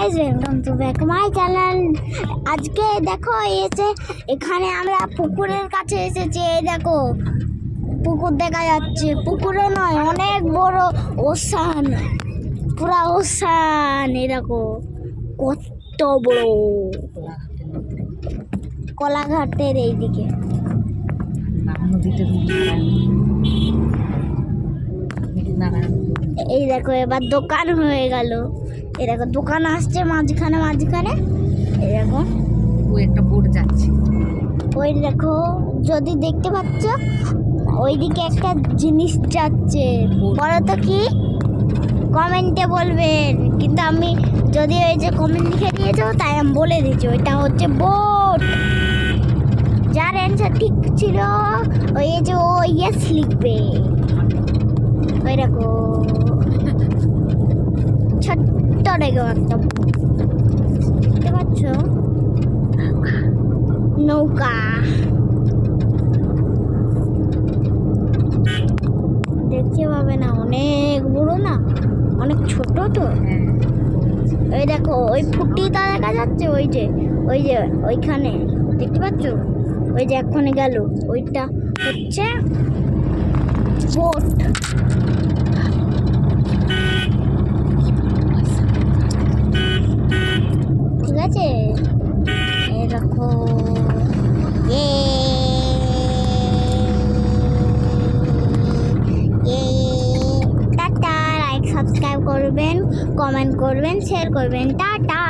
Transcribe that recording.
Guys, welcome to back my channel. আজকে দেখো এখানে আমরা পুকুরের কাছে এসেছি। এই দেখো পুকুর দেখা যাচ্ছে, পুকুরে নয়, অনেক বড় ওশান, পুরা ওশান। এই দেখো কত বড়, কলাঘাটের এইদিকে। এই দেখো এবার দোকান হয়ে গেল। এই দেখো দোকান আসছে মাঝখানে মাঝখানে। এই দেখো ওই একটা বোট যাচ্ছে। ওই দেখো, যদি দেখতে পাচ্ছ ওইদিকে একটা জিনিস যাচ্ছে। বলো তো কি, কমেন্টে বলবেন। কিন্তু আমি যদি ওই যে কমেন্ট লিখে দিয়েছো তাই আমি বলে দিচ্ছি ওইটা হচ্ছে বোট। যার অ্যান্সার ঠিক ছিল ওই যে ও ইয়েস লিখবে। ওই দেখো ছোট্ট রেখে একটা, দেখতে পাচ্ছ নৌকা। দেখতে পাবে না, অনেক বড় না, অনেক ছোট তো। ওই দেখো ওই ফুটিটা দেখা যাচ্ছে, ওই যে ওইখানে দেখতে পাচ্ছ, ওই যে এক্ষণে গেল, ওইটা হচ্ছে বোট। ঠিক আছে, এই দেখো টাটা। লাইক সাবস্ক্রাইব করবেন, কমেন্ট করবেন, শেয়ার করবেন। টাটা।